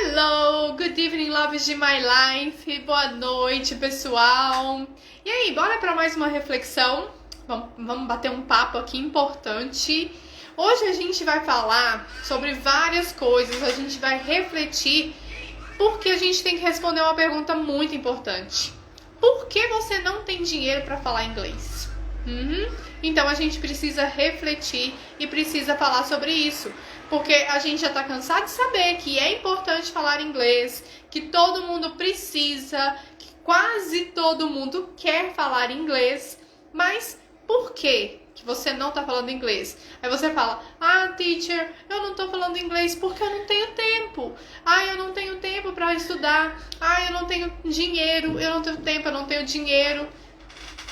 Hello, good evening, loves de my life. Boa noite, pessoal. E aí, bora para mais uma reflexão? Vamos bater um papo aqui importante. Hoje a gente vai falar sobre várias coisas, a gente vai refletir, porque a gente tem que responder uma pergunta muito importante. Por que você não tem dinheiro para falar inglês? Então a gente precisa refletir e precisa falar sobre isso, porque a gente já está cansado de saber que é importante falar inglês, que todo mundo precisa, que quase todo mundo quer falar inglês, mas por que você não está falando inglês? Aí você fala, teacher, eu não estou falando inglês porque eu não tenho tempo. Eu não tenho tempo para estudar. Eu não tenho dinheiro, eu não tenho tempo, eu não tenho dinheiro.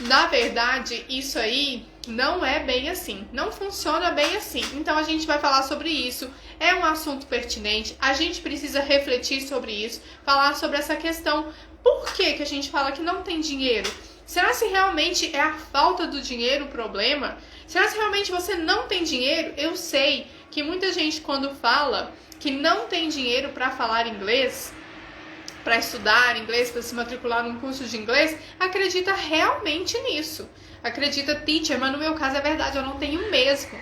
Na verdade, isso aí não é bem assim, não funciona bem assim. Então a gente vai falar sobre isso, é um assunto pertinente, a gente precisa refletir sobre isso, falar sobre essa questão. Por que a gente fala que não tem dinheiro? Será se realmente é a falta do dinheiro o problema? Será se realmente você não tem dinheiro? Eu sei que muita gente, quando fala que não tem dinheiro para falar inglês, para estudar inglês, para se matricular num curso de inglês, acredita realmente nisso. Acredita, teacher, mas no meu caso é verdade, eu não tenho mesmo.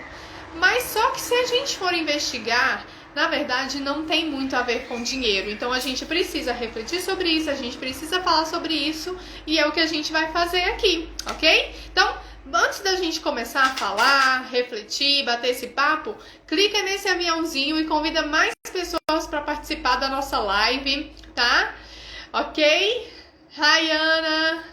Mas só que se a gente for investigar, na verdade não tem muito a ver com dinheiro. Então a gente precisa refletir sobre isso, a gente precisa falar sobre isso, e é o que a gente vai fazer aqui, ok? Então, antes da gente começar a falar, refletir, bater esse papo, clica nesse aviãozinho e convida mais pessoas para participar da nossa live, tá? Ok? Hi, Ana.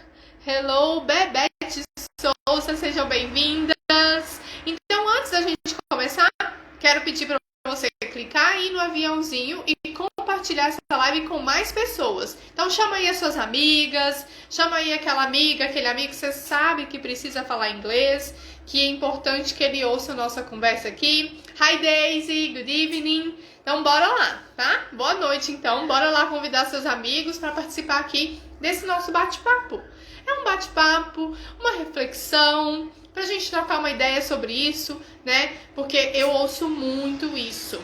Hello, Bebete Souza, sejam bem-vindas. Então, antes da gente começar, quero pedir para você clicar aí no aviãozinho e compartilhar essa live com mais pessoas. Então chama aí as suas amigas, chama aí aquela amiga, aquele amigo que você sabe que precisa falar inglês, que é importante que ele ouça a nossa conversa aqui. Hi Daisy, good evening. Então bora lá, tá? Boa noite então, bora lá convidar seus amigos para participar aqui desse nosso bate-papo. É um bate-papo, uma reflexão, pra gente trocar uma ideia sobre isso, né? Porque eu ouço muito isso.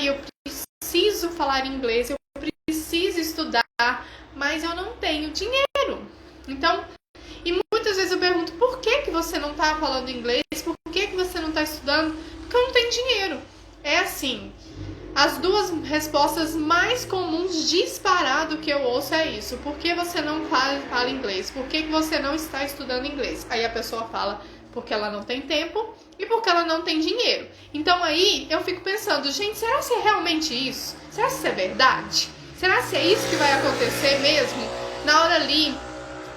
Eu preciso falar inglês, eu preciso estudar, mas eu não tenho dinheiro. Então, e muitas vezes eu pergunto, por que você não tá falando inglês? Por que você não tá estudando? Porque eu não tenho dinheiro. É assim, as duas respostas mais comuns disparado que eu ouço é isso. Por que você não fala inglês? Por que você não está estudando inglês? Aí a pessoa fala, porque ela não tem tempo e porque ela não tem dinheiro. Então aí eu fico pensando, gente, será se é realmente isso? Será se isso é verdade? Será se é isso que vai acontecer mesmo? Na hora ali,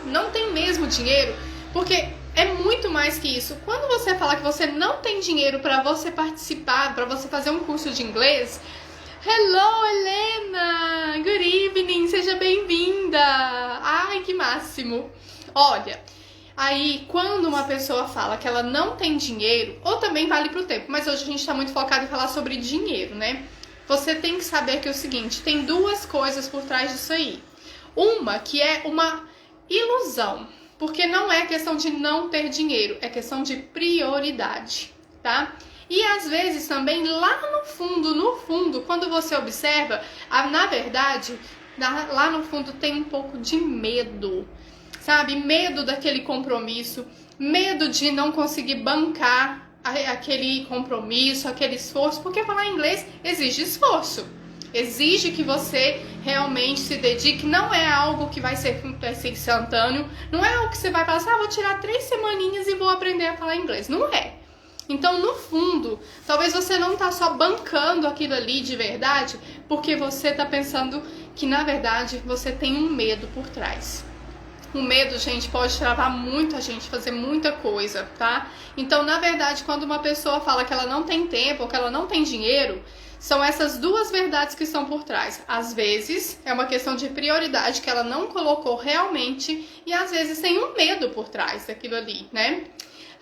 não tem mesmo dinheiro? Porque é muito mais que isso. Quando você fala que você não tem dinheiro para você participar, para você fazer um curso de inglês, hello, Helena! Good evening! Seja bem-vinda! Ai, que máximo! Olha, aí quando uma pessoa fala que ela não tem dinheiro, ou também vale pro tempo, mas hoje a gente tá muito focado em falar sobre dinheiro, né? Você tem que saber que é o seguinte, tem duas coisas por trás disso aí. Uma que é uma ilusão, porque não é questão de não ter dinheiro, é questão de prioridade, tá? E às vezes também lá no fundo, quando você observa, na verdade, lá no fundo tem um pouco de medo, sabe? Medo daquele compromisso, medo de não conseguir bancar aquele compromisso, aquele esforço, porque falar inglês exige esforço. Exige que você realmente se dedique, não é algo que vai ser instantâneo, não é algo que você vai passar, vou tirar 3 semaninhas e vou aprender a falar inglês. Não é. Então, no fundo, talvez você não tá só bancando aquilo ali de verdade, porque você tá pensando que, na verdade, você tem um medo por trás. O medo, gente, pode travar muito a gente fazer muita coisa, tá? Então, na verdade, quando uma pessoa fala que ela não tem tempo ou que ela não tem dinheiro, são essas duas verdades que estão por trás. Às vezes, é uma questão de prioridade que ela não colocou realmente e às vezes tem um medo por trás daquilo ali, né?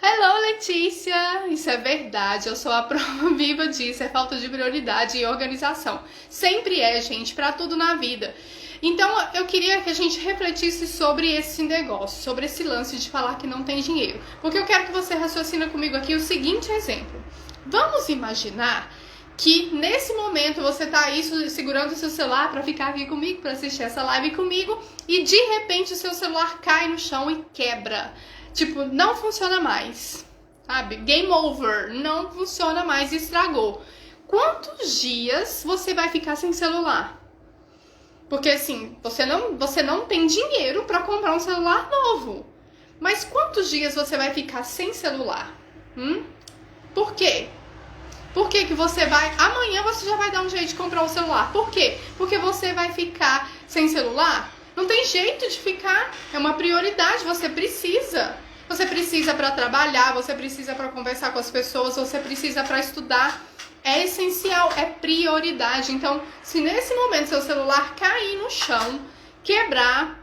Hello, Letícia! Isso é verdade, eu sou a prova viva disso, é falta de prioridade e organização. Sempre é, gente, pra tudo na vida. Então, eu queria que a gente refletisse sobre esse negócio, sobre esse lance de falar que não tem dinheiro. Porque eu quero que você raciocine comigo aqui o seguinte exemplo. Vamos imaginar que nesse momento você tá aí segurando o seu celular para ficar aqui comigo, para assistir essa live comigo, e de repente o seu celular cai no chão e quebra. Tipo, não funciona mais, sabe? Game over, não funciona mais, estragou. Quantos dias você vai ficar sem celular? Porque assim, você não tem dinheiro para comprar um celular novo. Mas quantos dias você vai ficar sem celular? Por quê? Por que que você vai... Amanhã você já vai dar um jeito de comprar um celular. Por quê? Porque você vai ficar sem celular? Não tem jeito de ficar. É uma prioridade, você precisa. Você precisa para trabalhar, você precisa para conversar com as pessoas, você precisa para estudar. É essencial, é prioridade. Então, se nesse momento seu celular cair no chão, quebrar,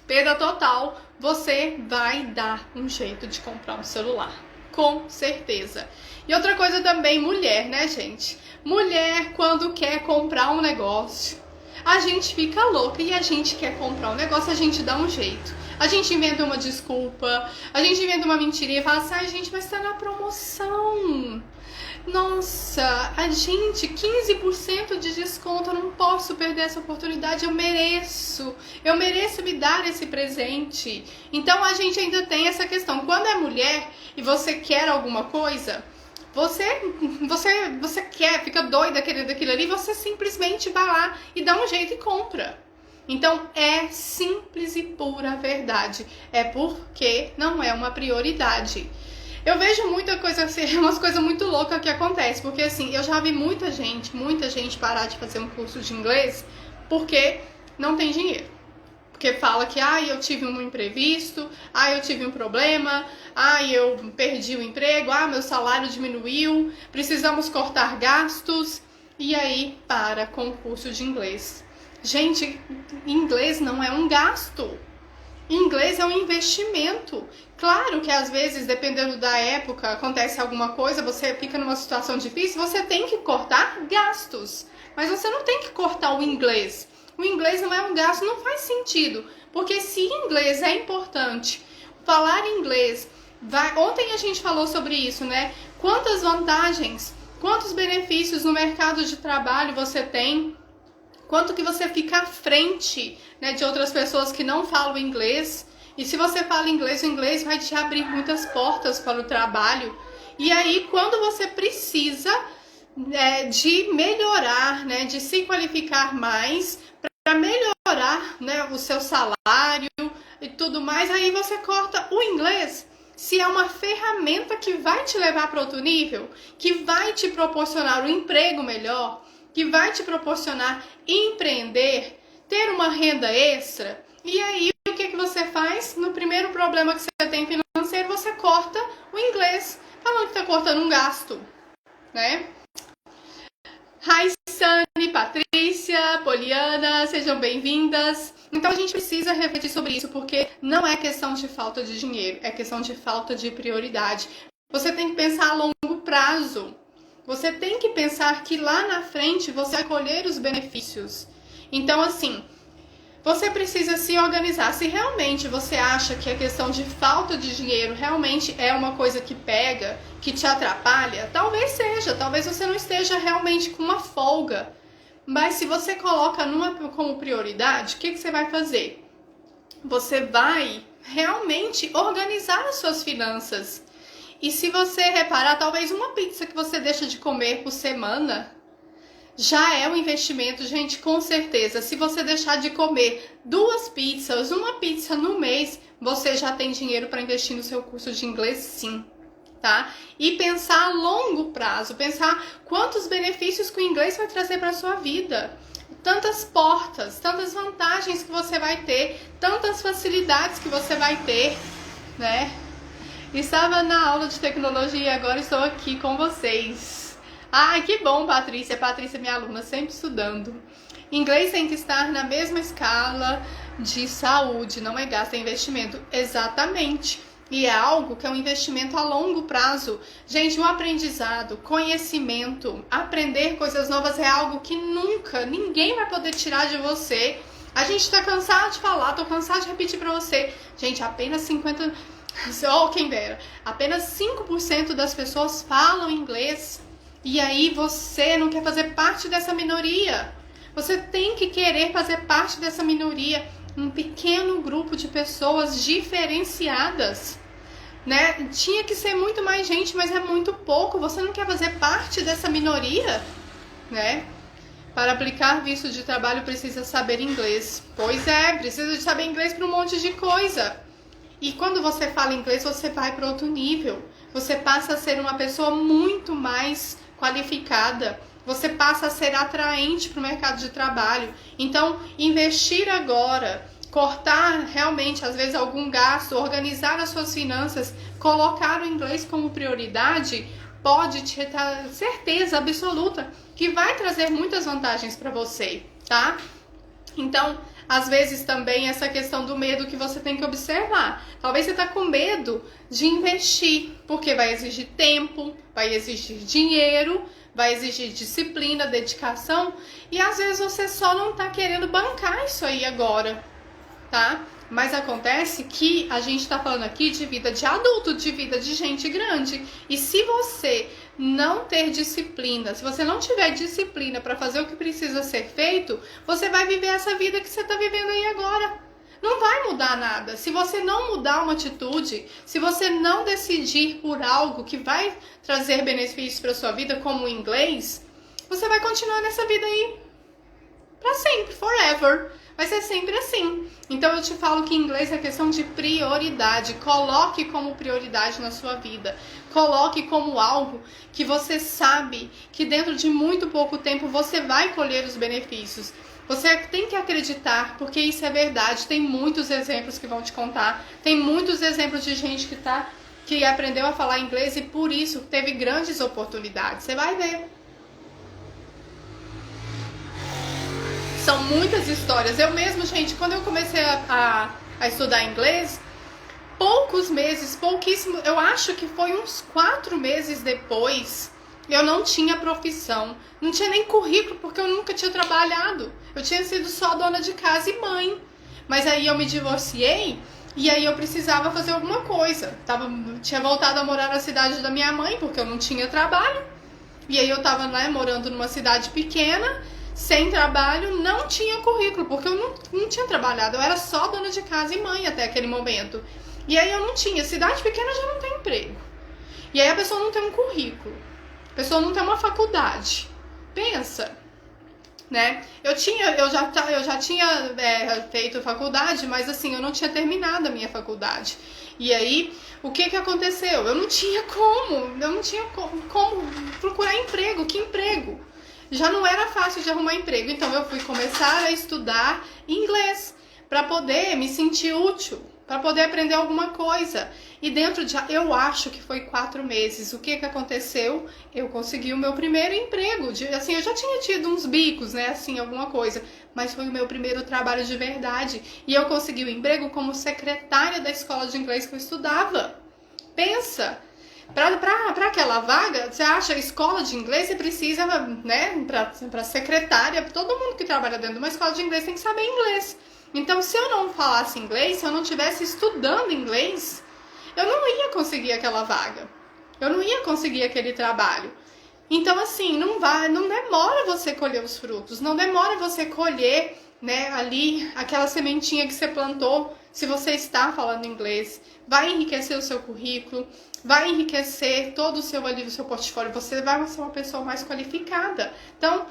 perda total, você vai dar um jeito de comprar um celular. Com certeza. E outra coisa também, mulher, né, gente? Mulher, quando quer comprar um negócio, a gente fica louca e a gente quer comprar um negócio, a gente dá um jeito. A gente inventa uma desculpa, a gente inventa uma mentirinha e fala assim, ai, gente, mas tá na promoção. Nossa, a gente, 15% de desconto, eu não posso perder essa oportunidade, eu mereço me dar esse presente. Então a gente ainda tem essa questão, quando é mulher e você quer alguma coisa, você quer, fica doida querendo aquilo ali, você simplesmente vai lá e dá um jeito e compra. Então é simples e pura verdade, é porque não é uma prioridade. Eu vejo muita coisa assim, umas coisas muito loucas que acontecem, porque assim, eu já vi muita gente parar de fazer um curso de inglês porque não tem dinheiro. Porque fala que, eu tive um imprevisto, eu tive um problema, eu perdi o emprego, meu salário diminuiu, precisamos cortar gastos, e aí para com o curso de inglês. Gente, inglês não é um gasto. Inglês é um investimento. Claro que às vezes, dependendo da época, acontece alguma coisa, você fica numa situação difícil, você tem que cortar gastos. Mas você não tem que cortar o inglês. O inglês não é um gasto, não faz sentido. Porque se inglês é importante, falar inglês, ontem a gente falou sobre isso, né? Quantas vantagens, quantos benefícios no mercado de trabalho você tem, quanto que você fica à frente, né, de outras pessoas que não falam inglês. E se você fala inglês, o inglês vai te abrir muitas portas para o trabalho. E aí, quando você precisa de melhorar, né, de se qualificar mais, para melhorar, né, o seu salário e tudo mais, aí você corta o inglês. Se é uma ferramenta que vai te levar para outro nível, que vai te proporcionar um emprego melhor, que vai te proporcionar empreender, ter uma renda extra, e aí o que você faz? No primeiro problema que você tem financeiro, você corta o inglês, falando que está cortando um gasto, né? Raissane, Patrícia, Poliana, sejam bem-vindas. Então a gente precisa refletir sobre isso, porque não é questão de falta de dinheiro, é questão de falta de prioridade. Você tem que pensar a longo prazo. Você tem que pensar que lá na frente você vai colher os benefícios. Então, assim, você precisa se organizar. Se realmente você acha que a questão de falta de dinheiro realmente é uma coisa que pega, que te atrapalha, talvez seja. Talvez você não esteja realmente com uma folga. Mas se você coloca como prioridade, o que você vai fazer? Você vai realmente organizar as suas finanças. E se você reparar, talvez uma pizza que você deixa de comer por semana já é um investimento, gente, com certeza. Se você deixar de comer 2 pizzas, uma pizza no mês, você já tem dinheiro para investir no seu curso de inglês, sim, tá? E pensar a longo prazo, pensar quantos benefícios que o inglês vai trazer para a sua vida. Tantas portas, tantas vantagens que você vai ter, tantas facilidades que você vai ter, né? Estava na aula de tecnologia e agora estou aqui com vocês. Ai, que bom, Patrícia. Patrícia, minha aluna, sempre estudando. Inglês tem que estar na mesma escala de saúde, não é gasto, é investimento. Exatamente. E é algo que é um investimento a longo prazo. Gente, o aprendizado, conhecimento, aprender coisas novas é algo que nunca, ninguém vai poder tirar de você. A gente tá cansado de falar, tô cansado de repetir pra você. Gente, apenas 50... Oh, quem dera. Apenas 5% das pessoas falam inglês. E aí você não quer fazer parte dessa minoria. Você tem que querer fazer parte dessa minoria, um pequeno grupo de pessoas diferenciadas, né? Tinha que ser muito mais gente, mas é muito pouco. Você não quer fazer parte dessa minoria, né? Para aplicar visto de trabalho precisa saber inglês. Pois é, precisa de saber inglês para um monte de coisa. E quando você fala inglês, você vai para outro nível. Você passa a ser uma pessoa muito mais qualificada. Você passa a ser atraente para o mercado de trabalho. Então, investir agora, cortar realmente, às vezes, algum gasto, organizar as suas finanças, colocar o inglês como prioridade, pode te dar certeza absoluta que vai trazer muitas vantagens para você, tá? Então, às vezes também essa questão do medo que você tem que observar. Talvez você tá com medo de investir, porque vai exigir tempo, vai exigir dinheiro, vai exigir disciplina, dedicação, e às vezes você só não tá querendo bancar isso aí agora, tá? Mas acontece que a gente tá falando aqui de vida de adulto, de vida de gente grande. E se você não ter disciplina, se você não tiver disciplina para fazer o que precisa ser feito, você vai viver essa vida que você tá vivendo aí agora. Não vai mudar nada. Se você não mudar uma atitude, se você não decidir por algo que vai trazer benefícios para sua vida, como o inglês, você vai continuar nessa vida aí para sempre, forever. Vai ser sempre assim. Então eu te falo que inglês é questão de prioridade. Coloque como prioridade na sua vida. Coloque como algo que você sabe que dentro de muito pouco tempo você vai colher os benefícios. Você tem que acreditar, porque isso é verdade. Tem muitos exemplos que vão te contar. Tem muitos exemplos de gente que aprendeu a falar inglês e por isso teve grandes oportunidades. Você vai ver. São muitas histórias. Eu mesmo, gente, quando eu comecei a estudar inglês, poucos meses, pouquíssimo, eu acho que foi uns 4 meses depois, eu não tinha profissão, não tinha nem currículo, porque eu nunca tinha trabalhado. Eu tinha sido só dona de casa e mãe. Mas aí eu me divorciei e aí eu precisava fazer alguma coisa. Tinha voltado a morar na cidade da minha mãe, porque eu não tinha trabalho. E aí eu tava, né, morando numa cidade pequena, sem trabalho, não tinha currículo, porque eu não tinha trabalhado, eu era só dona de casa e mãe até aquele momento. E aí eu não tinha, cidade pequena já não tem emprego. E aí a pessoa não tem um currículo, a pessoa não tem uma faculdade. Pensa, né? Eu já tinha feito faculdade, mas assim, eu não tinha terminado a minha faculdade. E aí, o que aconteceu? Eu não tinha como procurar emprego, que emprego? Já não era fácil de arrumar emprego, então eu fui começar a estudar inglês para poder me sentir útil, para poder aprender alguma coisa. E eu acho que foi 4 meses. O que aconteceu? Eu consegui o meu primeiro emprego. Assim, eu já tinha tido uns bicos, né, assim, alguma coisa, mas foi o meu primeiro trabalho de verdade. E eu consegui o emprego como secretária da escola de inglês que eu estudava. Pensa! Para aquela vaga, você acha escola de inglês, você precisa, né, para secretária, todo mundo que trabalha dentro de uma escola de inglês tem que saber inglês. Então, se eu não falasse inglês, se eu não estivesse estudando inglês, eu não ia conseguir aquela vaga. Eu não ia conseguir aquele trabalho. Então, assim, não demora você colher os frutos, não demora você colher, né, ali aquela sementinha que você plantou, se você está falando inglês. Vai enriquecer o seu currículo, vai enriquecer todo o seu portfólio, você vai ser uma pessoa mais qualificada. Então,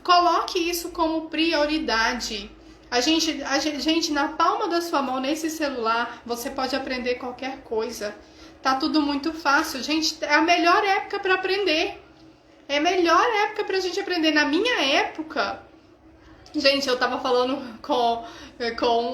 coloque isso como prioridade. A gente, na palma da sua mão, nesse celular, você pode aprender qualquer coisa. Tá tudo muito fácil. Gente, é a melhor época para aprender. É a melhor época pra gente aprender. Na minha época, gente, eu tava falando com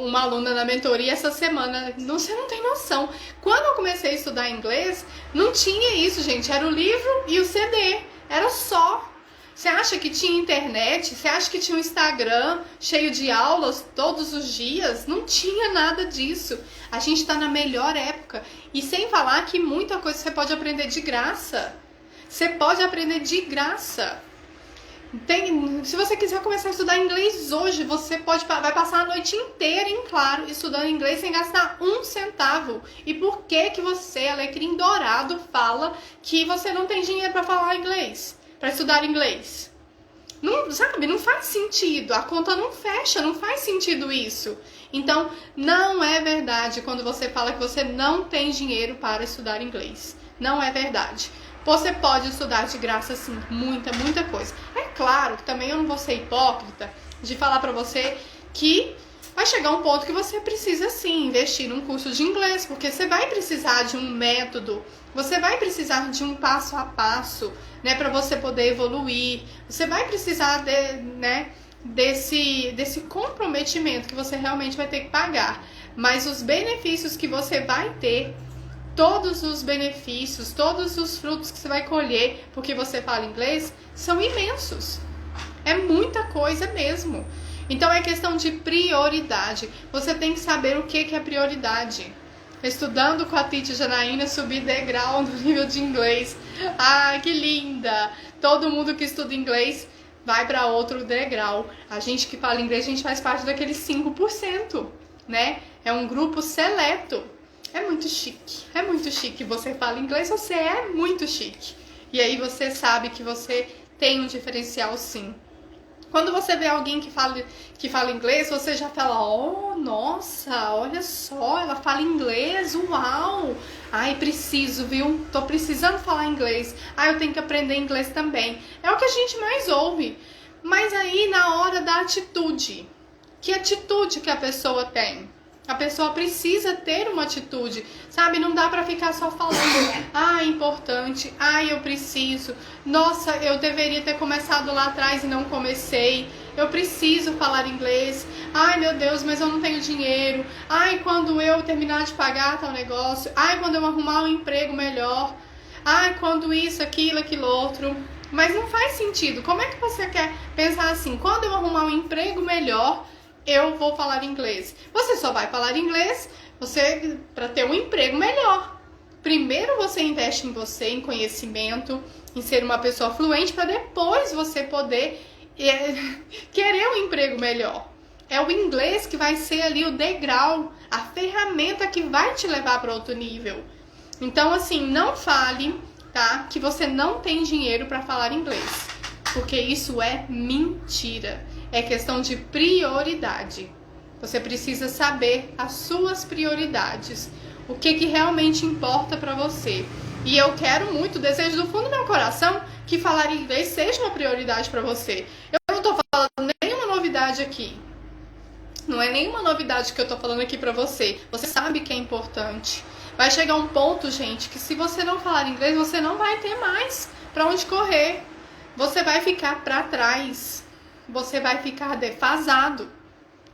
uma aluna na mentoria essa semana. Você não tem noção. Quando eu comecei a estudar inglês, não tinha isso, gente. Era o livro e o CD. Era só. Você acha que tinha internet? Você acha que tinha um Instagram cheio de aulas todos os dias? Não tinha nada disso. A gente tá na melhor época. E sem falar que muita coisa você pode aprender de graça. Você pode aprender de graça. Se você quiser começar a estudar inglês hoje, você vai passar a noite inteira, em claro, estudando inglês sem gastar 1 centavo. E por que você, alecrim dourado, fala que você não tem dinheiro para falar inglês? para estudar inglês? Não, sabe, não faz sentido, a conta não fecha, não faz sentido isso. Então, não é verdade quando você fala que você não tem dinheiro para estudar inglês. Não é verdade. Você pode estudar de graça, sim, muita coisa. É claro que também eu não vou ser hipócrita de falar pra você que vai chegar um ponto que você precisa, sim, investir num curso de inglês, porque você vai precisar de um método, você vai precisar de um passo a passo, né, pra você poder evoluir. Você vai precisar desse comprometimento que você realmente vai ter que pagar. Mas os benefícios que você vai ter, todos os benefícios, todos os frutos que você vai colher porque você fala inglês, são imensos. É muita coisa mesmo. Então é questão de prioridade. Você tem que saber o que é prioridade. Estudando com a Titi Janaína, subir degrau no nível de inglês. Ah, que linda! Todo mundo que estuda inglês vai para outro degrau. A gente que fala inglês, a gente faz parte daqueles 5%, né? É um grupo seleto. É muito chique. Você fala inglês, você é muito chique. E aí você sabe que você tem um diferencial, sim. Quando você vê alguém que fala inglês, você já fala, oh, nossa, olha só, ela fala inglês, uau. Ai, preciso, viu? Tô precisando falar inglês. Ai, eu tenho que aprender inglês também. É o que a gente mais ouve. Mas aí, na hora da atitude, que atitude que a pessoa tem? A pessoa precisa ter uma atitude, sabe? Não dá pra ficar só falando, ah, é importante, ah, eu preciso, nossa, eu deveria ter começado lá atrás e não comecei, eu preciso falar inglês, ai, meu Deus, mas eu não tenho dinheiro, ai, quando eu terminar de pagar tal negócio, ai, quando eu arrumar um emprego melhor, ai, quando isso, aquilo outro. Mas não faz sentido. Como é que você quer pensar assim, quando eu arrumar um emprego melhor, eu vou falar inglês? Você só vai falar inglês para ter um emprego melhor. Primeiro você investe em você, em conhecimento, em ser uma pessoa fluente, para depois você poder querer um emprego melhor. É o inglês que vai ser ali o degrau, a ferramenta que vai te levar para outro nível. Então, assim, não fale, tá, que você não tem dinheiro para falar inglês, porque isso é mentira. É questão de prioridade. Você precisa saber as suas prioridades, o que realmente importa para você. E eu quero muito, desejo do fundo do meu coração que falar inglês seja uma prioridade para você. Eu não tô falando nenhuma novidade aqui. Não é nenhuma novidade que eu tô falando aqui para você. Você sabe que é importante. Vai chegar um ponto, gente, que se você não falar inglês, você não vai ter mais para onde correr. Você vai ficar para trás. Você vai ficar defasado,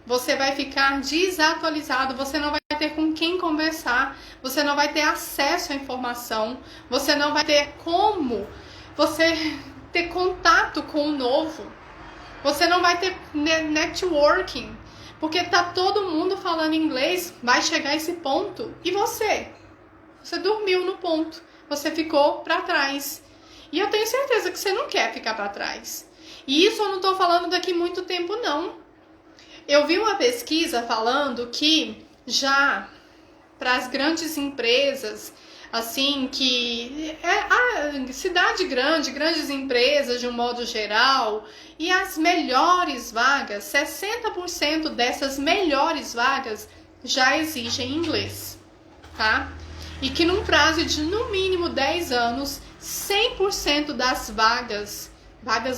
você vai ficar desatualizado, você não vai ter com quem conversar, você não vai ter acesso à informação, você não vai ter como você ter contato com o novo, você não vai ter networking, porque tá todo mundo falando inglês, vai chegar esse ponto, e você dormiu no ponto, você ficou para trás, e eu tenho certeza que você não quer ficar para trás. E isso eu não estou falando daqui muito tempo, não. Eu vi uma pesquisa falando que já para as grandes empresas, assim, que a cidade grande, grandes empresas de um modo geral, e as melhores vagas, 60% dessas melhores vagas já exigem inglês, tá? E que num prazo de no mínimo 10 anos, 100% das vagas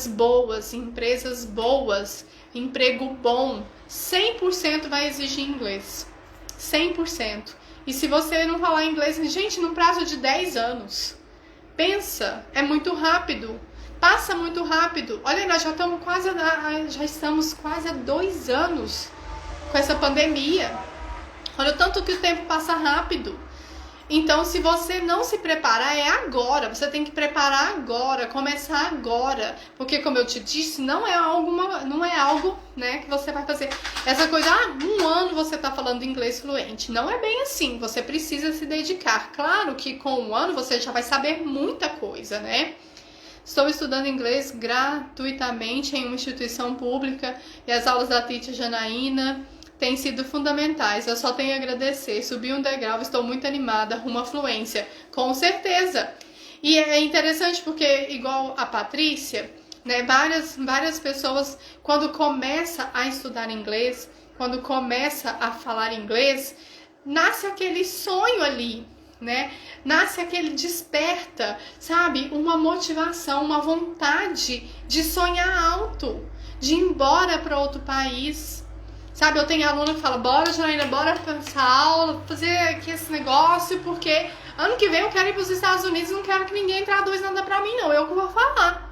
boas, empresas boas, emprego bom, 100% vai exigir inglês. 100%. E se você não falar inglês, gente, num prazo de 10 anos, pensa, é muito rápido, passa muito rápido. Olha, nós já estamos quase há 2 anos com essa pandemia. Olha o tanto que o tempo passa rápido. Então, se você não se preparar, é agora. Você tem que preparar agora, começar agora. Porque, como eu te disse, não é algo, né, que você vai fazer. Essa coisa, 1 ano você tá falando inglês fluente. Não é bem assim. Você precisa se dedicar. Claro que com 1 ano você já vai saber muita coisa, né? Estou estudando inglês gratuitamente em uma instituição pública e as aulas da Titi Janaína têm sido fundamentais. Eu só tenho a agradecer. Subi um degrau, estou muito animada rumo à fluência. Com certeza. E é interessante porque, igual a Patrícia, né, várias pessoas, quando começa a estudar inglês, quando começa a falar inglês, nasce aquele sonho ali, né? Nasce aquele desperta, sabe? Uma motivação, uma vontade de sonhar alto, de ir embora para outro país. Sabe, eu tenho aluna que fala, bora, Janaína, bora pra essa aula, fazer aqui esse negócio, porque ano que vem eu quero ir pros Estados Unidos, não quero que ninguém traduz nada pra mim, não, eu que vou falar.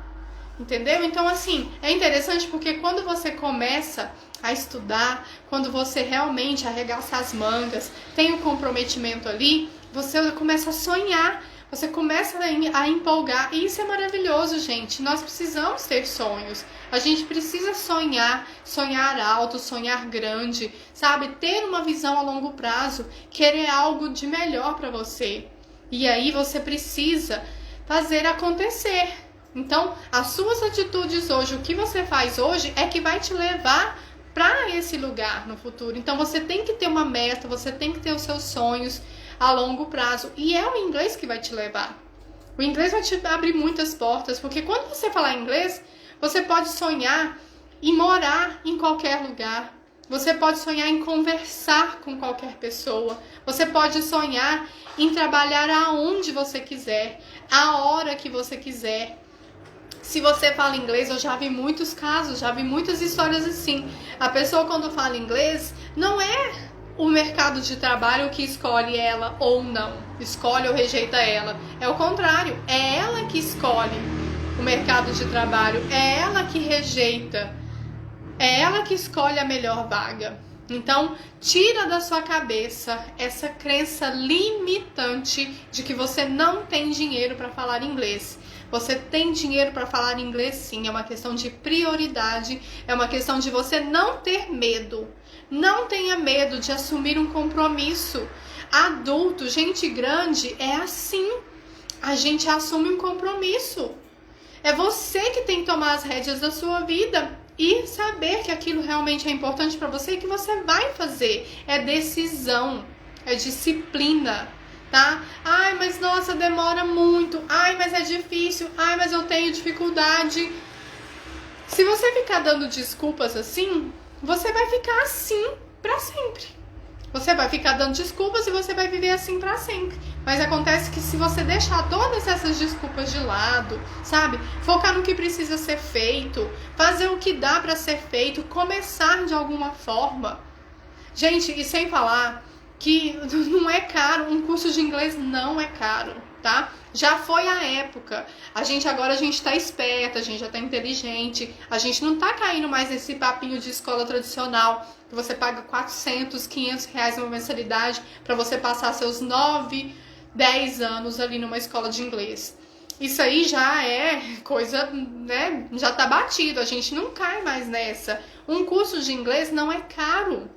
Entendeu? Então, assim, é interessante porque quando você começa a estudar, quando você realmente arregaça as mangas, tem o comprometimento ali, você começa a sonhar, você começa a empolgar, e isso é maravilhoso, gente. Nós precisamos ter sonhos, a gente precisa sonhar, sonhar alto, sonhar grande, sabe? Ter uma visão a longo prazo, querer algo de melhor para você. E aí você precisa fazer acontecer. Então, as suas atitudes hoje, o que você faz hoje é que vai te levar para esse lugar no futuro. Então, você tem que ter uma meta, você tem que ter os seus sonhos a longo prazo. E é o inglês que vai te levar. O inglês vai te abrir muitas portas, porque quando você falar inglês, você pode sonhar em morar em qualquer lugar. Você pode sonhar em conversar com qualquer pessoa. Você pode sonhar em trabalhar aonde você quiser, a hora que você quiser. Se você fala inglês, eu já vi muitos casos, já vi muitas histórias assim. A pessoa, quando fala inglês, não é o mercado de trabalho que escolhe ela ou não, escolhe ou rejeita ela. É o contrário, é ela que escolhe o mercado de trabalho, é ela que rejeita, é ela que escolhe a melhor vaga. Então, tira da sua cabeça essa crença limitante de que você não tem dinheiro para falar inglês. Você tem dinheiro para falar inglês, sim. É uma questão de prioridade, é uma questão de você não ter medo. Não tenha medo de assumir um compromisso. Adulto, gente grande, é assim. A gente assume um compromisso. É você que tem que tomar as rédeas da sua vida e saber que aquilo realmente é importante para você e que você vai fazer. É decisão, é disciplina. Tá? Ai, mas nossa, demora muito. Ai, mas é difícil. Ai, mas eu tenho dificuldade. Se você ficar dando desculpas assim, você vai ficar assim pra sempre. Você vai ficar dando desculpas e você vai viver assim pra sempre. Mas acontece que se você deixar todas essas desculpas de lado, sabe? Focar no que precisa ser feito, fazer o que dá pra ser feito, começar de alguma forma. Gente, e sem falar que não é caro, um curso de inglês não é caro, tá? Já foi a época, agora a gente tá esperta, a gente já tá inteligente, a gente não tá caindo mais nesse papinho de escola tradicional, que você paga 400, 500 reais uma mensalidade pra você passar seus 9, 10 anos ali numa escola de inglês. Isso aí já é coisa, né, já tá batido, a gente não cai mais nessa. Um curso de inglês não é caro.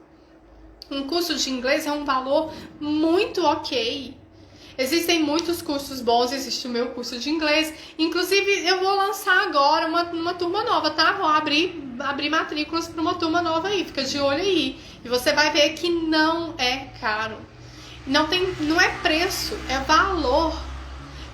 Um curso de inglês é um valor muito ok. Existem muitos cursos bons, existe o meu curso de inglês. Inclusive, eu vou lançar agora uma turma nova, tá? Vou abrir matrículas para uma turma nova aí, fica de olho aí. E você vai ver que não é caro. Não é preço, é valor.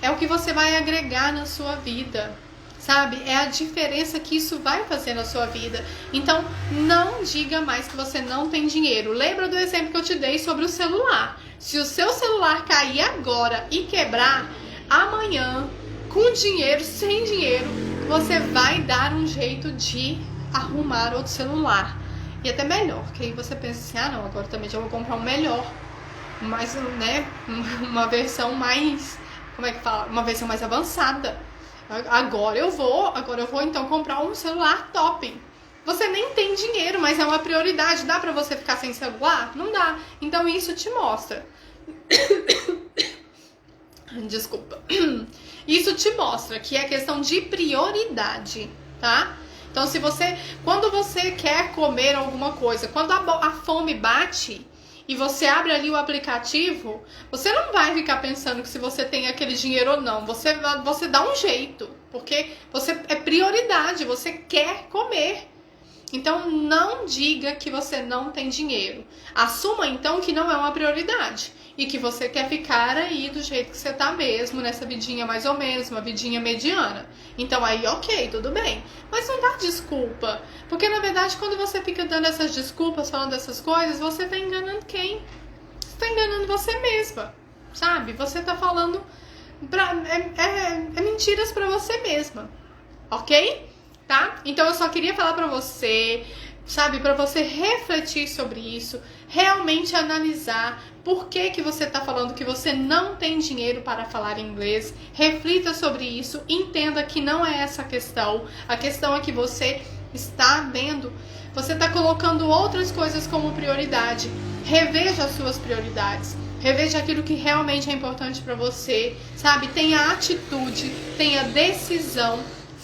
É o que você vai agregar na sua vida. Sabe? É a diferença que isso vai fazer na sua vida. Então, não diga mais que você não tem dinheiro. Lembra do exemplo que eu te dei sobre o celular. Se o seu celular cair agora e quebrar, amanhã, com dinheiro, sem dinheiro, você vai dar um jeito de arrumar outro celular. E até melhor, que aí você pensa assim, ah não, agora também já vou comprar um melhor. Mas, né, uma versão mais, como é que fala? Uma versão mais avançada. Agora eu vou então comprar um celular top. Você nem tem dinheiro, mas é uma prioridade. Dá pra você ficar sem celular? Não dá. Então isso te mostra. Desculpa. Isso te mostra que é questão de prioridade, tá? Então quando você quer comer alguma coisa, quando a fome bate e você abre ali o aplicativo, você não vai ficar pensando que se você tem aquele dinheiro ou não. Você dá um jeito, porque é prioridade, você quer comer. Então não diga que você não tem dinheiro. Assuma então que não é uma prioridade e que você quer ficar aí do jeito que você tá mesmo, nessa vidinha mais ou menos, uma vidinha mediana. Então aí ok, tudo bem. Mas não dá desculpa, porque na verdade quando você fica dando essas desculpas, falando essas coisas, você tá enganando quem? Você tá enganando você mesma, sabe? Você tá falando mentiras pra você mesma, ok? Tá? Então eu só queria falar pra você, sabe, pra você refletir sobre isso, realmente analisar por que que você tá falando que você não tem dinheiro para falar inglês. Reflita sobre isso, entenda que não é essa a questão é que você está vendo, você tá colocando outras coisas como prioridade. Reveja as suas prioridades. Reveja aquilo que realmente é importante pra você, sabe? Tenha atitude, tenha decisão.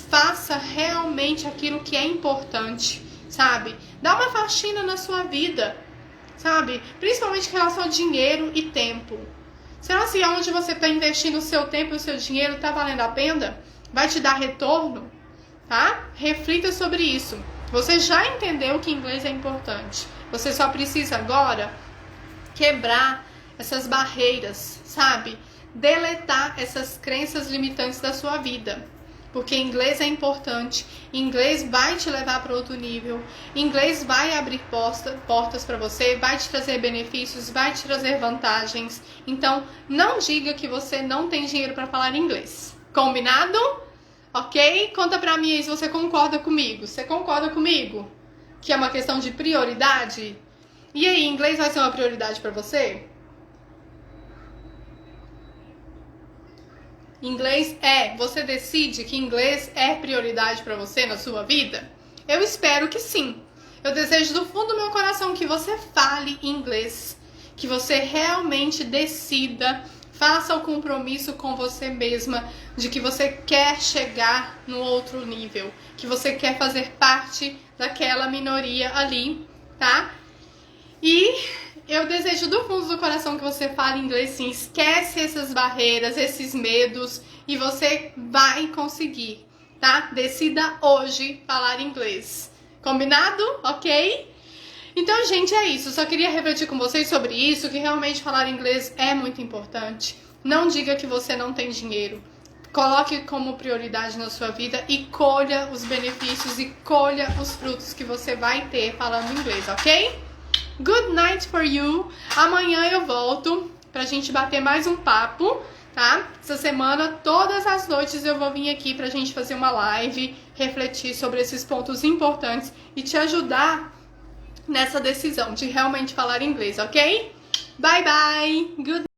Faça realmente aquilo que é importante, sabe? Dá uma faxina na sua vida, sabe? Principalmente em relação a dinheiro e tempo. Será que onde você está investindo o seu tempo e o seu dinheiro está valendo a pena? Vai te dar retorno? Tá? Reflita sobre isso. Você já entendeu que inglês é importante. Você só precisa agora quebrar essas barreiras, sabe? Deletar essas crenças limitantes da sua vida. Porque inglês é importante, inglês vai te levar para outro nível, inglês vai abrir portas para você, vai te trazer benefícios, vai te trazer vantagens. Então, não diga que você não tem dinheiro para falar inglês. Combinado? Ok? Conta pra mim aí se você concorda comigo. Você concorda comigo? Que é uma questão de prioridade? E aí, inglês vai ser uma prioridade para você? Inglês você decide que inglês é prioridade para você na sua vida? Eu espero que sim. Eu desejo do fundo do meu coração que você fale inglês, que você realmente decida, faça o compromisso com você mesma de que você quer chegar no outro nível, que você quer fazer parte daquela minoria ali, tá? E eu desejo do fundo do coração que você fale inglês sim. Esquece essas barreiras, esses medos e você vai conseguir, tá? Decida hoje falar inglês. Combinado? Ok? Então, gente, é isso. Só queria refletir com vocês sobre isso, que realmente falar inglês é muito importante. Não diga que você não tem dinheiro. Coloque como prioridade na sua vida e colha os benefícios e colha os frutos que você vai ter falando inglês, ok? Good night for you. Amanhã eu volto pra gente bater mais um papo, tá? Essa semana, todas as noites eu vou vir aqui pra gente fazer uma live, refletir sobre esses pontos importantes e te ajudar nessa decisão de realmente falar inglês, ok? Bye, bye! Good